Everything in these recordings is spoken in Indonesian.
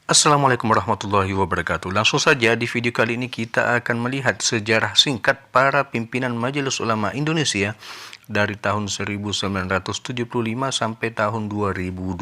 Assalamualaikum warahmatullahi wabarakatuh. Langsung saja di video kali ini kita akan melihat sejarah singkat para pimpinan Majelis Ulama Indonesia dari tahun 1975 sampai tahun 2020.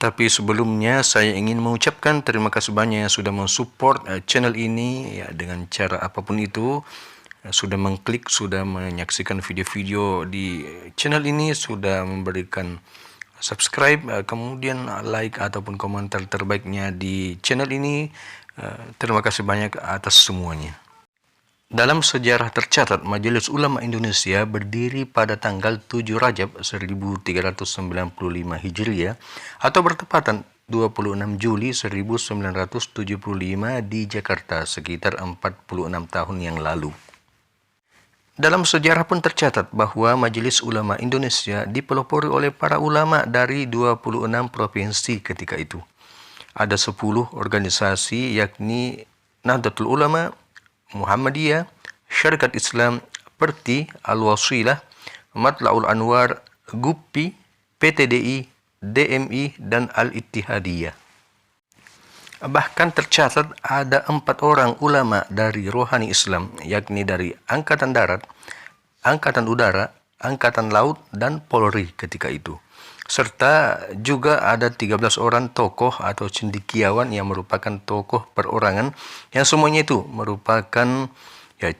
Tapi sebelumnya saya ingin mengucapkan terima kasih banyak yang sudah mensupport channel ini ya, dengan cara apapun itu. Sudah mengklik, sudah menyaksikan video-video di channel ini, sudah memberikan subscribe, kemudian like ataupun komentar terbaiknya di channel ini. Terima kasih banyak atas semuanya. Dalam sejarah tercatat, Majelis Ulama Indonesia berdiri pada tanggal 7 Rajab 1395 Hijriah atau bertepatan 26 Juli 1975 di Jakarta, sekitar 46 tahun yang lalu. Dalam sejarah pun tercatat bahwa Majelis Ulama Indonesia dipelopori oleh para ulama dari 26 provinsi ketika itu. Ada 10 organisasi yakni Nahdlatul Ulama, Muhammadiyah, Syarikat Islam, Perti, Al-Wasilah, Matla'ul Anwar, GUPI, PTDI, DMI, dan Al-Ittihadiyah. Bahkan tercatat ada 4 orang ulama dari rohani Islam, yakni dari Angkatan Darat, Angkatan Udara, Angkatan Laut, dan Polri ketika itu. Serta juga ada 13 orang tokoh atau cendekiawan yang merupakan tokoh perorangan, yang semuanya itu merupakan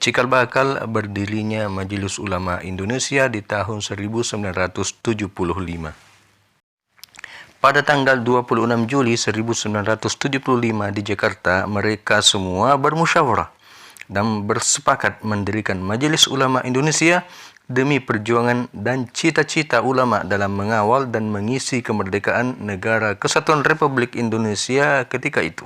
cikal bakal berdirinya Majelis Ulama Indonesia di tahun 1975. Pada tanggal 26 Juli 1975 di Jakarta, mereka semua bermusyawarah dan bersepakat mendirikan Majelis Ulama Indonesia demi perjuangan dan cita-cita ulama dalam mengawal dan mengisi kemerdekaan Negara Kesatuan Republik Indonesia ketika itu.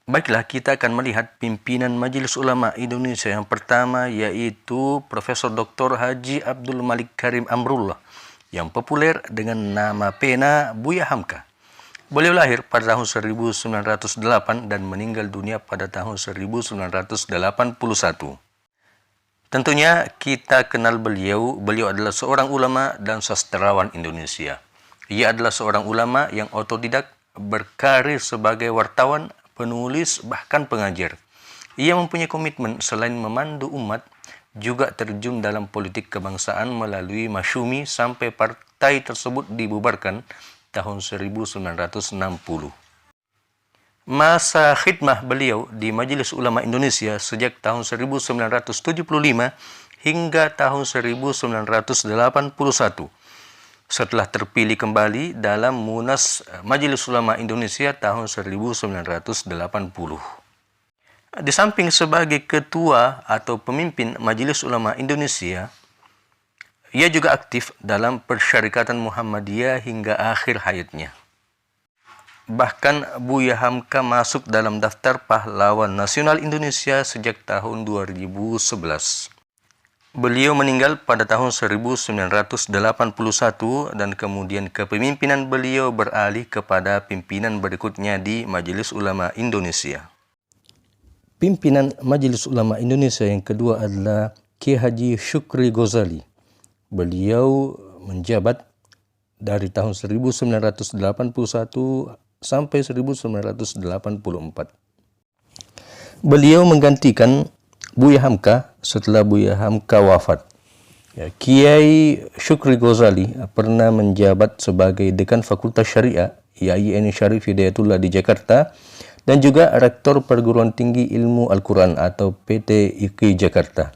Baiklah, kita akan melihat pimpinan Majelis Ulama Indonesia yang pertama, yaitu Profesor Dr. Haji Abdul Malik Karim Amrullah, yang populer dengan nama pena Buya Hamka. Beliau lahir pada tahun 1908 dan meninggal dunia pada tahun 1981. Tentunya kita kenal beliau adalah seorang ulama dan sastrawan Indonesia. Ia adalah seorang ulama yang otodidak, berkarir sebagai wartawan, penulis, bahkan pengajar. Ia mempunyai komitmen selain memandu umat, juga terjun dalam politik kebangsaan melalui Masyumi sampai partai tersebut dibubarkan tahun 1960. Masa khidmah beliau di Majelis Ulama Indonesia sejak tahun 1975 hingga tahun 1981. Setelah terpilih kembali dalam Munas Majelis Ulama Indonesia tahun 1980. Di samping sebagai ketua atau pemimpin Majelis Ulama Indonesia, ia juga aktif dalam Persyarikatan Muhammadiyah hingga akhir hayatnya. Bahkan Buya Hamka masuk dalam daftar pahlawan nasional Indonesia sejak tahun 2011. Beliau meninggal pada tahun 1981 dan kemudian kepemimpinan beliau beralih kepada pimpinan berikutnya di Majelis Ulama Indonesia. Pimpinan Majelis Ulama Indonesia yang kedua adalah Kiai Haji Syukri Ghazali. Beliau menjabat dari tahun 1981 sampai 1984. Beliau menggantikan Buya Hamka setelah Buya Hamka wafat. Kiai Syukri Ghazali pernah menjabat sebagai Dekan Fakultas Syariah IAIN Syarif Hidayatullah di Jakarta dan juga Rektor Perguruan Tinggi Ilmu Al-Quran atau PT IKI Jakarta.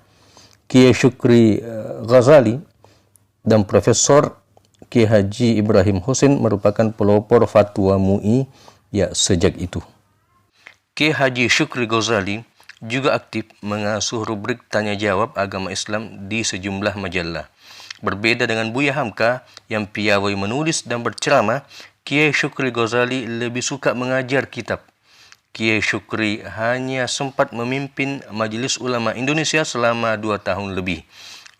Kiai Syukri Ghazali dan Profesor Kiai Haji Ibrahim Husin merupakan pelopor fatwa MUI sejak itu. Kiai Haji Syukri Ghazali juga aktif mengasuh rubrik tanya jawab agama Islam di sejumlah majalah. Berbeda dengan Buya Hamka yang piawai menulis dan berceramah, Kiai Syukri Ghazali lebih suka mengajar kitab. Kiai Syukri hanya sempat memimpin Majelis Ulama Indonesia selama 2 tahun lebih.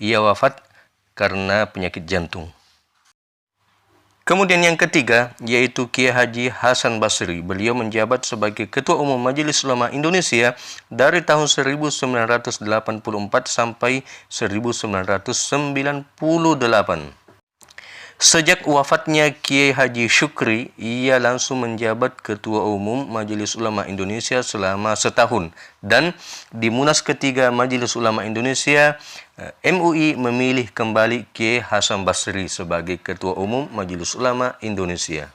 Ia wafat karena penyakit jantung. Kemudian yang ketiga, yaitu Kiai Haji Hasan Basri. Beliau menjabat sebagai Ketua Umum Majelis Ulama Indonesia dari tahun 1984 sampai 1998. Sejak wafatnya Kiai Haji Syukri, ia langsung menjabat Ketua Umum Majelis Ulama Indonesia selama setahun. Dan di Munas ketiga Majelis Ulama Indonesia, MUI memilih kembali Kiai Hasan Basri sebagai Ketua Umum Majelis Ulama Indonesia.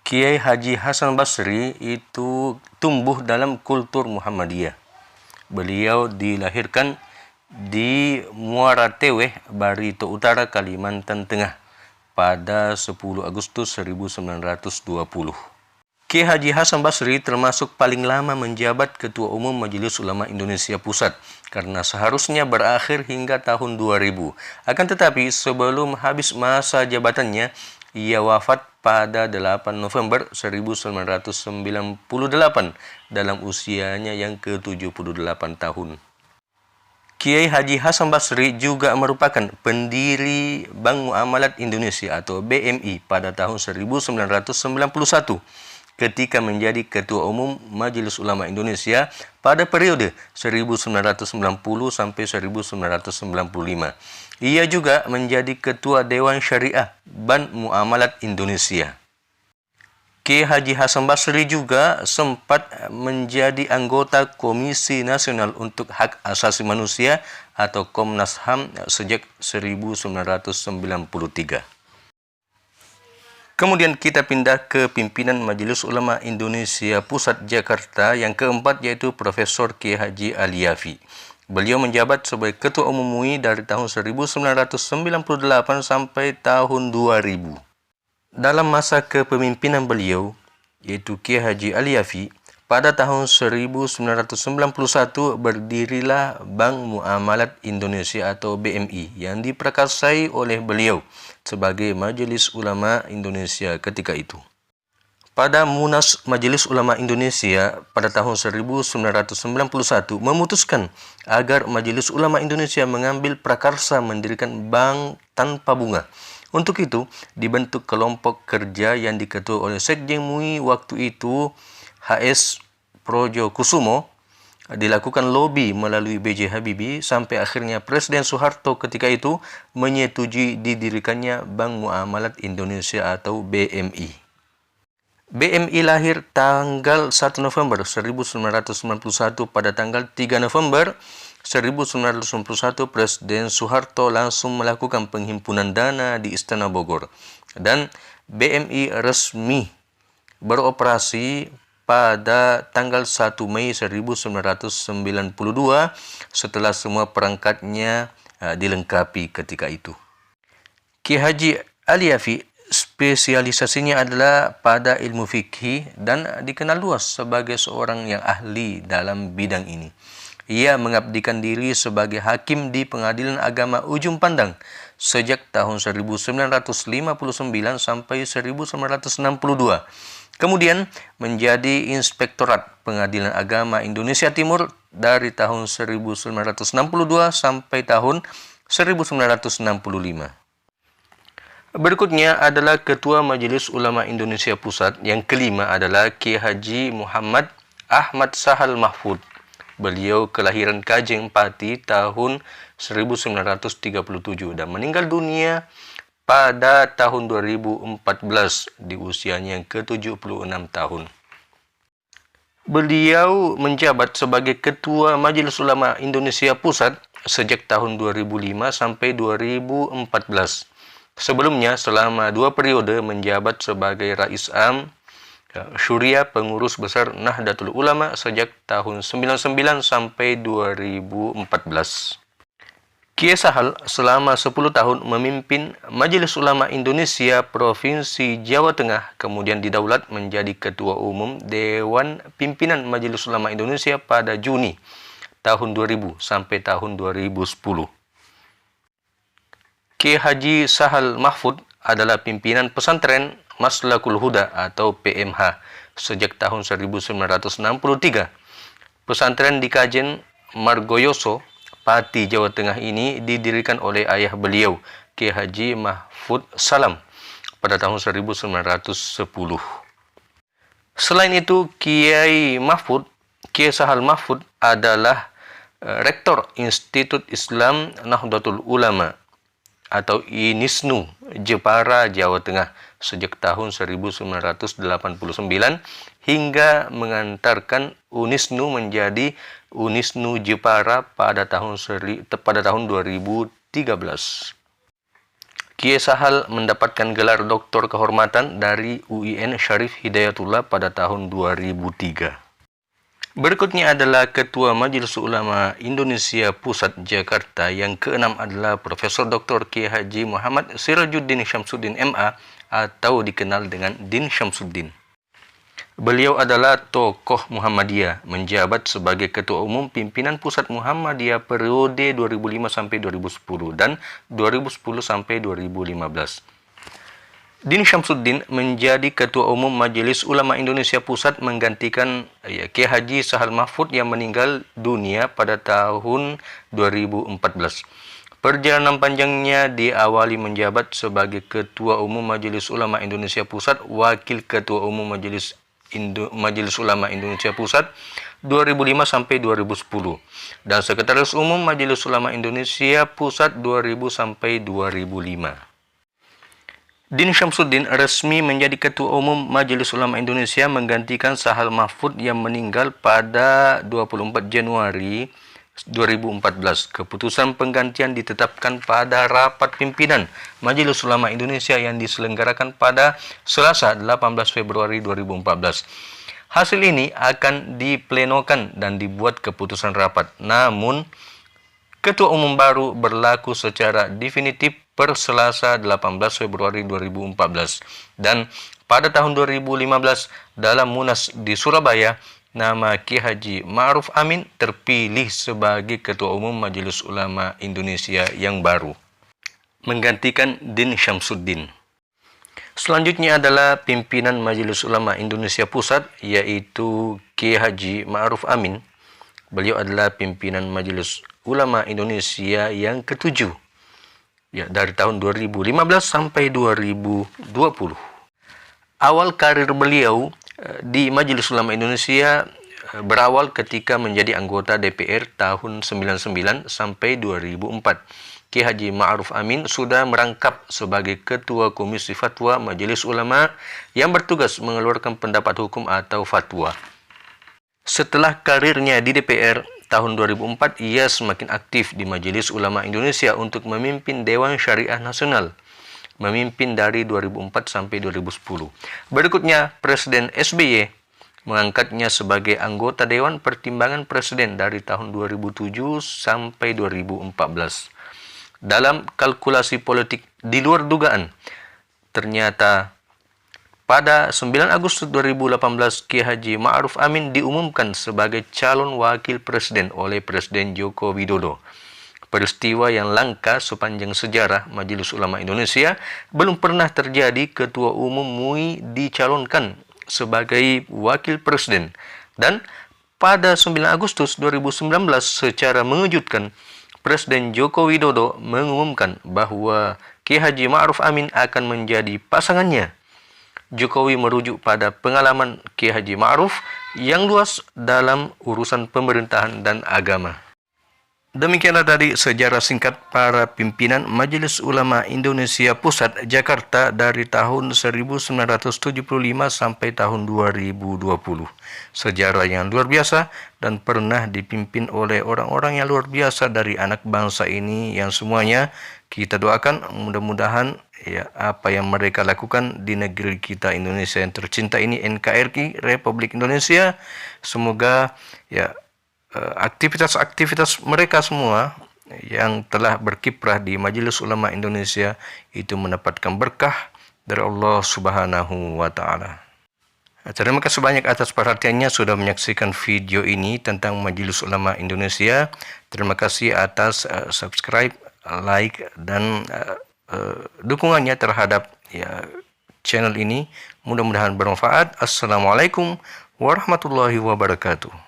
Kiai Haji Hasan Basri itu tumbuh dalam kultur Muhammadiyah. Beliau dilahirkan di Muara Teweh, Barito Utara, Kalimantan Tengah pada 10 Agustus 1920. Kiai Haji Hasan Basri termasuk paling lama menjabat Ketua Umum Majelis Ulama Indonesia Pusat karena seharusnya berakhir hingga tahun 2000. Akan tetapi sebelum habis masa jabatannya, ia wafat pada 8 November 1998 dalam usianya yang ke-78 tahun. Kiai Haji Hasan Basri juga merupakan pendiri Bank Muamalat Indonesia atau BMI pada tahun 1991 ketika menjadi Ketua Umum Majelis Ulama Indonesia pada periode 1990 sampai 1995. Ia juga menjadi Ketua Dewan Syariah Bank Muamalat Indonesia. Kiai Haji Hasan Basri juga sempat menjadi anggota Komisi Nasional untuk Hak Asasi Manusia atau Komnas HAM sejak 1993. Kemudian kita pindah ke pimpinan Majelis Ulama Indonesia Pusat Jakarta yang keempat, yaitu Profesor Kiai Haji Ali Yafi. Beliau menjabat sebagai Ketua Umum MUI dari tahun 1998 sampai tahun 2000. Dalam masa kepemimpinan beliau, yaitu Kiai Haji Ali Yafi, pada tahun 1991 berdirilah Bank Muamalat Indonesia atau BMI yang diprakarsai oleh beliau sebagai Majelis Ulama Indonesia ketika itu. Pada Munas Majelis Ulama Indonesia pada tahun 1991 memutuskan agar Majelis Ulama Indonesia mengambil prakarsa mendirikan bank tanpa bunga. Untuk itu, dibentuk kelompok kerja yang diketuai oleh Sekjen MUI waktu itu, HS Projo Kusumo. Dilakukan lobi melalui B.J. Habibie sampai akhirnya Presiden Soeharto ketika itu menyetujui didirikannya Bank Muamalat Indonesia atau BMI. BMI lahir tanggal 1 November 1991. Pada tanggal 3 November 1991, Presiden Soeharto langsung melakukan penghimpunan dana di Istana Bogor. Dan BMI resmi beroperasi pada tanggal 1 Mei 1992 setelah semua perangkatnya dilengkapi ketika itu. Kiai Haji Ali Yafi spesialisasinya adalah pada ilmu fikih dan dikenal luas sebagai seorang yang ahli dalam bidang ini. Ia mengabdikan diri sebagai hakim di Pengadilan Agama Ujung Pandang sejak tahun 1959 sampai 1962. Kemudian menjadi Inspektorat Pengadilan Agama Indonesia Timur dari tahun 1962 sampai tahun 1965. Berikutnya adalah Ketua Majelis Ulama Indonesia Pusat. Yang kelima adalah Kiai Haji Muhammad Ahmad Sahal Mahfud. Beliau kelahiran Kajeng Pati tahun 1937 dan meninggal dunia pada tahun 2014 di usianya yang ke-76 tahun. Beliau menjabat sebagai Ketua Majelis Ulama Indonesia Pusat sejak tahun 2005 sampai 2014. Sebelumnya selama 2 periode menjabat sebagai Rais Am Syuriah Pengurus Besar Nahdlatul Ulama sejak tahun 99 sampai 2014. Kiai Sahal selama 10 tahun memimpin Majelis Ulama Indonesia Provinsi Jawa Tengah, kemudian didaulat menjadi Ketua Umum Dewan Pimpinan Majelis Ulama Indonesia pada Juni tahun 2000 sampai tahun 2010. Kiai Haji Sahal Mahfud adalah pimpinan pesantren Maslakul Huda atau PMH sejak tahun 1963. Pesantren di Kajen Margoyoso, Pati, Jawa Tengah ini didirikan oleh ayah beliau, Kiai Haji Mahfud Salam, pada tahun 1910. Selain itu, Kiai Sahal Mahfud adalah Rektor Institut Islam Nahdlatul Ulama atau INISNU Jepara, Jawa Tengah sejak tahun 1989 hingga mengantarkan UNISNU menjadi UNISNU Jepara pada tahun 2013. Kiai Sahal mendapatkan gelar doktor kehormatan dari UIN Syarif Hidayatullah pada tahun 2003. Berikutnya adalah Ketua Majelis Ulama Indonesia Pusat Jakarta yang keenam adalah Profesor Dr. Kiai Haji Muhammad Sirajuddin Syamsuddin MA atau dikenal dengan Din Syamsuddin. Beliau adalah tokoh Muhammadiyah, menjabat sebagai Ketua Umum Pimpinan Pusat Muhammadiyah periode 2005 sampai 2010 dan 2010 sampai 2015. Din Syamsuddin menjadi Ketua Umum Majelis Ulama Indonesia Pusat menggantikan Kiai Haji Sahal Mahfud yang meninggal dunia pada tahun 2014. Perjalanan panjangnya diawali menjabat sebagai Ketua Umum Majelis Ulama Indonesia Pusat, Wakil Ketua Umum Majelis Ulama Indonesia Pusat 2005 sampai 2010 dan Sekretaris Umum Majelis Ulama Indonesia Pusat 2000 sampai 2005. Din Syamsuddin resmi menjadi Ketua Umum Majelis Ulama Indonesia menggantikan Sahal Mahfud yang meninggal pada 24 Januari 2014. Keputusan penggantian ditetapkan pada rapat pimpinan Majelis Ulama Indonesia yang diselenggarakan pada Selasa 18 Februari 2014. Hasil ini akan diplenokan dan dibuat keputusan rapat. Namun, Ketua Umum baru berlaku secara definitif per Selasa 18 Februari 2014. Dan pada tahun 2015 dalam Munas di Surabaya, nama Kiai Haji Ma'ruf Amin terpilih sebagai Ketua Umum Majelis Ulama Indonesia yang baru, menggantikan Din Syamsuddin. Selanjutnya adalah pimpinan Majelis Ulama Indonesia Pusat, yaitu Kiai Haji Ma'ruf Amin. Beliau adalah pimpinan Majelis Ulama Indonesia yang ke-7 dari tahun 2015 sampai 2020. Awal karir beliau di Majelis Ulama Indonesia berawal ketika menjadi anggota DPR tahun 99 sampai 2004. Kiai Haji Ma'ruf Amin sudah merangkap sebagai Ketua Komisi Fatwa Majelis Ulama yang bertugas mengeluarkan pendapat hukum atau fatwa. Setelah karirnya di DPR tahun 2004, ia semakin aktif di Majelis Ulama Indonesia untuk memimpin Dewan Syariah Nasional, memimpin dari 2004 sampai 2010. Berikutnya, Presiden SBY mengangkatnya sebagai anggota Dewan Pertimbangan Presiden dari tahun 2007 sampai 2014. Dalam kalkulasi politik di luar dugaan, ternyata pada 9 Agustus 2018, Kiai Haji Ma'ruf Amin diumumkan sebagai calon wakil presiden oleh Presiden Joko Widodo. Peristiwa yang langka sepanjang sejarah Majelis Ulama Indonesia. Belum pernah terjadi Ketua Umum MUI dicalonkan sebagai wakil presiden. Dan pada 9 Agustus 2019 secara mengejutkan, Presiden Joko Widodo mengumumkan bahwa Kiai Haji Ma'ruf Amin akan menjadi pasangannya. Jokowi merujuk pada pengalaman Kiai Haji Ma'ruf yang luas dalam urusan pemerintahan dan agama. Demikianlah tadi sejarah singkat para pimpinan Majelis Ulama Indonesia Pusat Jakarta dari tahun 1975 sampai tahun 2020. Sejarah yang luar biasa dan pernah dipimpin oleh orang-orang yang luar biasa dari anak bangsa ini yang semuanya kita doakan mudah-mudahan apa yang mereka lakukan di negeri kita Indonesia yang tercinta ini, NKRI Republik Indonesia, semoga aktivitas-aktivitas mereka semua yang telah berkiprah di Majelis Ulama Indonesia itu mendapatkan berkah dari Allah Subhanahu wa Ta'ala. Terima kasih banyak atas perhatiannya sudah menyaksikan video ini tentang Majelis Ulama Indonesia. Terima kasih atas subscribe, like, dan dukungannya terhadap channel ini. Mudah-mudahan bermanfaat. Assalamualaikum warahmatullahi wabarakatuh.